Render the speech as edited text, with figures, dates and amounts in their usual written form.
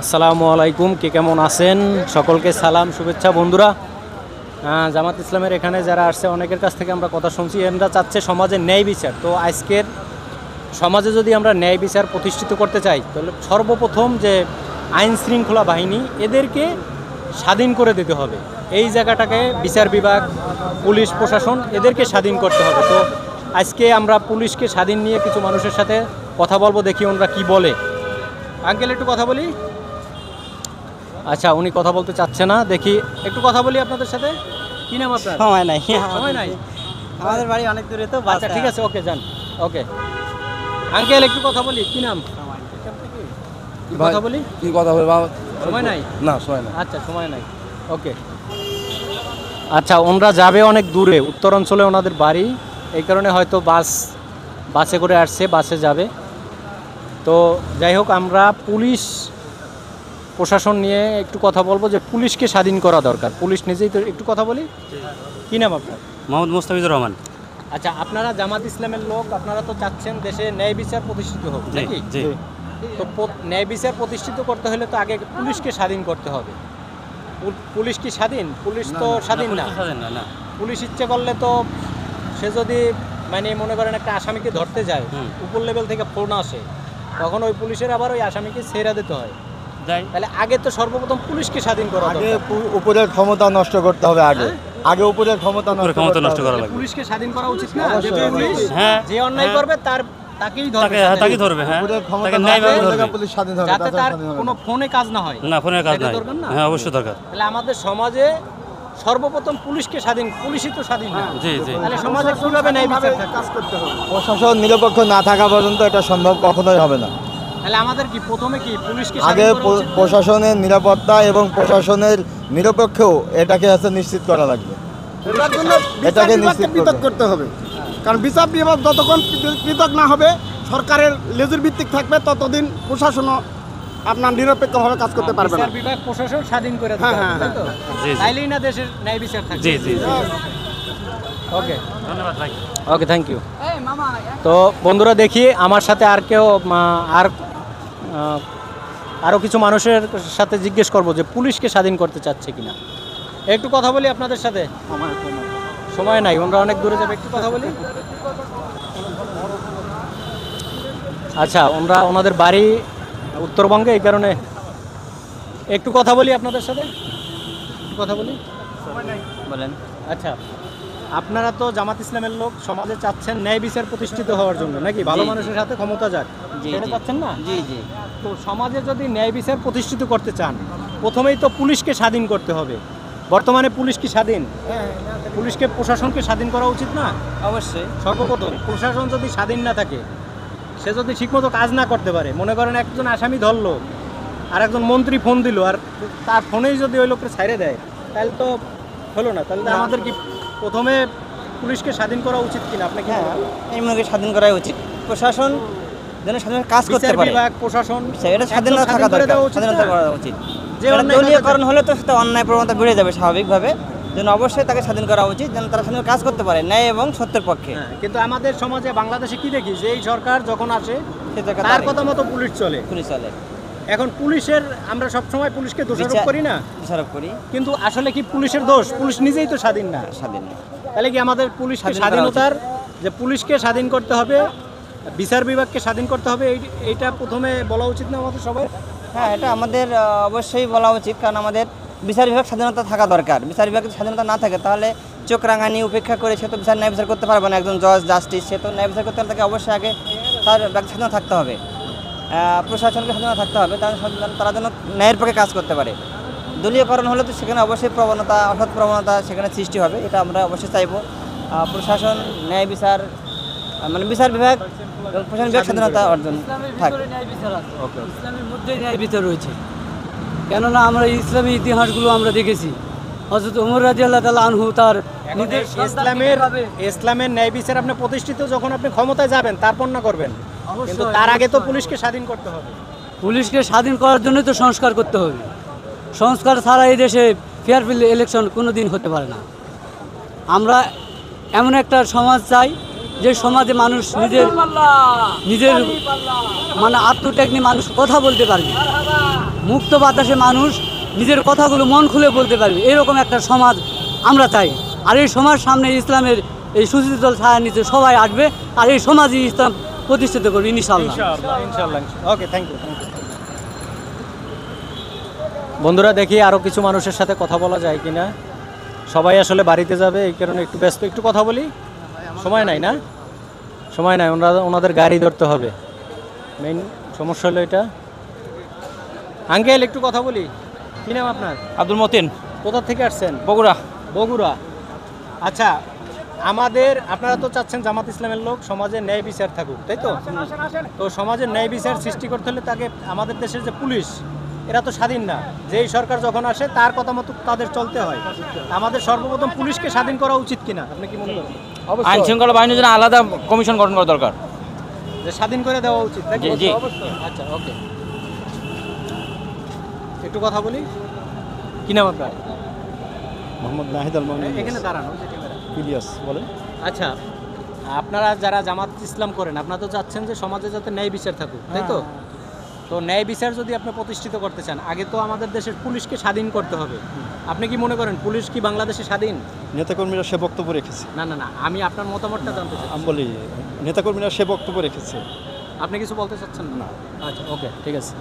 আসসালামু আলাইকুম, কে কেমন আছেন? সকলকে সালাম, শুভেচ্ছা বন্ধুরা। জামাত ইসলামের এখানে যারা আসছে অনেকের কাছ থেকে আমরা কথা শুনছি, এরা চাচ্ছে সমাজে ন্যায় বিচার। তো আজকের সমাজে যদি আমরা ন্যায় বিচার প্রতিষ্ঠিত করতে চাই, তাহলে সর্বপ্রথম যে আইন শৃঙ্খলা বাহিনী, এদেরকে স্বাধীন করে দিতে হবে। এই জায়গাটাকে বিচার বিভাগ, পুলিশ প্রশাসন, এদেরকে স্বাধীন করতে হবে। তো আজকে আমরা পুলিশকে স্বাধীন নিয়ে কিছু মানুষের সাথে কথা বলবো, দেখি ওনারা কি বলে। আঙ্কেল, একটু কথা বলি। আচ্ছা, উনি কথা বলতে চাচ্ছে না, দেখি একটু কথা বলি আপনাদের সাথে। কি নাম আপনার? সময় নাই, সময় নাই, আমাদের বাড়ি অনেক দূরে তো। আচ্ছা ঠিক আছে, ওকে যান, ওকে। আঙ্কেল, একটু কথা বলি। কি নাম? কি কথা বলি? কি কথা বলবো? সময় নাই? না, সময় নাই। আচ্ছা, সময় নাই, ওকে। আচ্ছা, ওনারা যাবে অনেক দূরে, উত্তরাঞ্চলে ওনাদের বাড়ি, এই কারণে হয়তো বাসে করে আসছে, বাসে যাবে। তো যাই হোক, আমরা পুলিশ প্রশাসন নিয়ে একটু কথা বলবো, যে পুলিশকে স্বাধীন করা দরকার। পুলিশ নিজেই তো, একটু কথা বলি। কি নাম আপনার? মোহাম্মদ মুস্তাফিজুর রহমান। আচ্ছা, আপনারা জামাত ইসলামের লোক, আপনারা তো চাচ্ছেন দেশে ন্যায় বিচার প্রতিষ্ঠিত হোক, নাকি? জি। তো ন্যায় বিচার প্রতিষ্ঠিত করতে হলে তো আগে পুলিশকে স্বাধীন করতে হবে। পুলিশ কি স্বাধীন? পুলিশ তো স্বাধীন না। না। পুলিশ ইচ্ছে করলে তো, সে যদি মানে মনে করেন একটা আসামিকে ধরতে যায়, উপর লেভেল থেকে ফোন আসে, তখন ওই পুলিশের আবার ওই আসামিকে ছেড়ে দিতে হয়। তাহলে আগে তো সর্বপ্রথম পুলিশকে স্বাধীন করা আগে দরকার। উপরের ক্ষমতা নষ্ট করতে হবে। আগে উপরের ক্ষমতা নষ্ট করা লাগবে। পুলিশকে স্বাধীন করা উচিত না? যে অবশ্যই। পুলিশ হ্যাঁ, যে অন্যায় করবে তাকেই ধরবে, তাকে ধরবে। হ্যাঁ, উপরের ক্ষমতা তাকে নষ্ট ন্যায়ভাবে করলে ধরবে। পুলিশ স্বাধীন হবে, যাতে তাছাড়া তার স্বাধীন হবে কোনো না। ফোনে কাজ না হয়। না, ফোনের কাজ সেটা নাই। দরকার না? হ্যাঁ, অবশ্যই দরকার। তাহলে আমাদের সমাজে সর্বপ্রথম পুলিশকে স্বাধীন, পুলিশই তো স্বাধীন না। জি জি। তাহলে সমাজে কিভাবে ন্যায় বিচার থাকবে? কাজ করতে হবে। প্রশাসন নিরপেক্ষ না থাকা পর্যন্ত এটা সম্ভব কখনোই হবে না। তাহলে আমাদের কি প্রথমে কি পুলিশকে আগে স্বাধীন করা উচিত? প্রশাসনের নিরাপত্তা এবং প্রশাসনের নিরপেক্ষও এটাকে নিশ্চিত করা লাগবে। এটার জন্য বিচার এটাকে বিভাগকে নিশ্চিত পৃথক করবে। করতে হবে, কারণ বিচার বিভাগ যতক্ষণ পৃথক না হবে, সরকারের লেজুর ভিত্তিক থাকবে, ততদিন প্রশাসনও আপনার নিরপেক্ষভাবে কাজ করতে পারবে না। বিচার বিভাগ প্রশাসন স্বাধীন করে দিতে হ্যাঁ, হবে, হ্যাঁ, তাই তো? জি, জি। তাইলেই না দেশের ন্যায় বিচার থাকবে। জি জি জি। ওকে, ধন্যবাদ ভাই। ওকে, থ্যাংক ইউ। তো বন্ধুরা, দেখি আমার সাথে আর কেউ, আরও কিছু মানুষের সাথে জিজ্ঞেস করব যে পুলিশকে স্বাধীন করতে চাচ্ছে কিনা। একটু কথা বলি আপনাদের সাথে। সময় নাই, আমরা অনেক দূরে যাবে, একটু কথা বলি। আচ্ছা, ওনাদের বাড়ি উত্তরবঙ্গে, এই কারণে একটু কথা বলি আপনাদের সাথে, একটু কথা বলি। বলেন। আচ্ছা, আপনারা তো জামাত ইসলামের লোক, সমাজে চাচ্ছেন ন্যায় বিচার প্রতিষ্ঠিত হওয়ার জন্য, নাকি? ভালো জি, জি। মানুষের হাতে ক্ষমতা যাক, জি, সেটা জি। চাচ্ছেন না? জি জি। তো সমাজে যদি ন্যায় বিচার প্রতিষ্ঠিত করতে চান, প্রথমেই তো পুলিশকে স্বাধীন করতে হবে। বর্তমানে পুলিশ কি স্বাধীন? পুলিশকে, প্রশাসনকে স্বাধীন করা উচিত না? অবশ্যই। সর্বপ্রথম প্রশাসন যদি স্বাধীন না থাকে, সে যদি ঠিকমতো কাজ না করতে পারে, মনে করেন একজন আসামি ধরলো, আর একজন মন্ত্রী ফোন দিল, আর তার ফোনেই যদি ওই লোককে ছাইড়ে দেয়, তাহলে তো হলো না। তাহলে আমাদের কি প্রথমে পুলিশকে স্বাধীন করা উচিত কিনা? আপনি কি হ্যাঁ, বলেন? এই মনে করি স্বাধীন করাই উচিত। প্রশাসন যেন স্বাধীনভাবে কাজ করতে বিচার পারে, বিভাগ, প্রশাসন, এটা স্বাধীনতা একদম থাকা স্বাধীন করে দরকার, দেওয়া উচিত স্বাধীনতা না? করা উচিত। যে কারণ অন্যায় দলীয়করণ করে হলে তো সেটা অন্যায় প্রবণতা বেড়ে যাবে স্বাভাবিকভাবে। যেন অবশ্যই তাকে স্বাধীন করা উচিত, যেন তারা স্বাধীন কাজ করতে পারে ন্যায় এবং সত্যের পক্ষে। হ্যাঁ, কিন্তু আমাদের সমাজে, বাংলাদেশে কি দেখি, যে এই সরকার যখন আসে সে জায়গা তার দাঁড়ায়। কথা মতো পুলিশ চলে। পুলিশ চলে। এখন পুলিশের, আমরা সবসময় পুলিশকে দোষারোপ বিচার- করি না, দোষারোপ করি। কিন্তু আসলে কি পুলিশের দোষ? পুলিশ নিজেই তো স্বাধীন না। স্বাধীন না। তাহলে কি আমাদের পুলিশকে স্বাধীন করা স্বাধীনতার, যে পুলিশকে স্বাধীন করতে হবে, বিচার বিভাগকে স্বাধীন করতে হবে, এইটা প্রথমে বলা উচিত না আমাদের সবাই? হ্যাঁ, এটা আমাদের অবশ্যই বলা উচিত, কারণ আমাদের বিচার বিভাগ স্বাধীনতা থাকা দরকার। বিচার বিভাগের স্বাধীনতা না থাকে, তাহলে চোখ রাঙানি উপেক্ষা করে সে তো ন্যায় বিচার করতে পারবে না। একজন জজ, জাস্টিস, সে তো ন্যায় বিচার করতে হলে তাকে অবশ্যই আগে তার ব্যক্তি স্বাধীনতা থাকতে হবে, প্রশাসনকে স্বাধীনতা থাকতে হবে, তারা যেন ন্যায়ের পক্ষে কাজ করতে পারে। দলীয়করণ হলে তো সেখানে অবশ্যই প্রবণতা, অসৎ প্রবণতা সেখানে সৃষ্টি হবে, এটা আমরা অবশ্যই চাইব। প্রশাসন, ন্যায় বিচার, মানে বিচার বিভাগ এবং প্রশাসন বিভাগ স্বাধীনতা অর্জন থাকে। ইসলামের মধ্যেই ন্যায় বিচার রয়েছে, কেননা আমরা ইসলামী ইতিহাসগুলো আমরা দেখেছি। হযরত ওমর রাদিয়াল্লাহু তাআলা আনহু তার নিজের ইসলামের ন্যায় বিচার আপনি প্রতিষ্ঠিত যখন আপনি ক্ষমতায় যাবেন, তারপর না করবেন, কিন্তু তার আগে তো পুলিশকে স্বাধীন করতে হবে। পুলিশকে স্বাধীন করার জন্য তো সংস্কার করতে হবে। সংস্কার ছাড়া এই দেশে ফেয়ার ইলেকশন কোনো দিন হতে পারে না। আমরা এমন একটা সমাজ চাই, যে সমাজে মানুষ নিজের মানে আত্মত্যাগ নিয়ে মানুষ কথা বলতে পারবে। মুক্ত বাতাসে মানুষ নিজের কথাগুলো মন খুলে বলতে পারবে, এরকম একটা সমাজ আমরা চাই। আর এই সমাজ সামনে ইসলামের এই সুশীতল ছায়ার নিচে সবাই আসবে, আর এই সমাজই ইসলাম প্রতিষ্ঠিত করবে ইনশাআল্লাহ। ইনশাআল্লাহ। ওকে, থ্যাংক ইউ। বন্ধুরা, দেখি আরও কিছু মানুষের সাথে কথা বলা যায় কিনা। সবাই আসলে বাড়িতে যাবে, এই কারণে একটু ব্যস্ত। একটু কথা বলি, সময় নাই না? সময় নাই, ওনাদের গাড়ি ধরতে হবে। মেইন সমস্যা হলো এটা। আঙ্কেল, একটু কথা বলি। কী নাম আপনার? আব্দুল মতিন, কোথা থেকে আসছেন? বগুড়া। বগুড়া। আচ্ছা, আপনারা তো চাচ্ছেন জামাত ইসলামের লোক সমাজে ন্যায় বিচার থাকুক, তাই তো? তো সমাজের ন্যায় বিচার সৃষ্টি করতে হলে তাকে আমাদের দেশের যে পুলিশ, এরা তো স্বাধীন না। যেই সরকার যখন আসে তার কথা মতো তাদের চলতে হয়। আমাদের সর্বপ্রথম পুলিশকে স্বাধীন করা উচিত কিনা, আপনি কি মনে করেন? আইন শৃঙ্খলা বাহিনীর জন্য আলাদা কমিশন গঠন করা দরকার। যে স্বাধীন করে দেওয়া উচিত, তাই কি? জি। আচ্ছা, ওকে। একটু কথা বলি। কি নাম আপনার? মোহাম্মদ নাহিদ আল মামুন এখানে দাঁড়ানো, যে ক্যামেরা। ইলিয়াস বলেন। আচ্ছা, আপনারা যারা জামাত ইসলাম করেন, আপনারা তো চাচ্ছেন যে সমাজে যাতে ন্যায় বিচার থাকুক, তাই তো? তো ন্যায় বিচার যদি আপনি প্রতিষ্ঠিত করতে চান, আগে তো আমাদের দেশের পুলিশকে স্বাধীন করতে হবে। আপনি কি মনে করেন পুলিশ কি বাংলাদেশে স্বাধীন? নেতাকর্মীরা সে বক্তব্য রেখেছে। না না না, আমি আপনার মতামতটা জানতে চাই। আমি বলি নেতাকর্মীরা সে বক্তব্য রেখেছে। আপনি কিছু বলতে চাচ্ছেন না? আচ্ছা, ওকে, ঠিক আছে।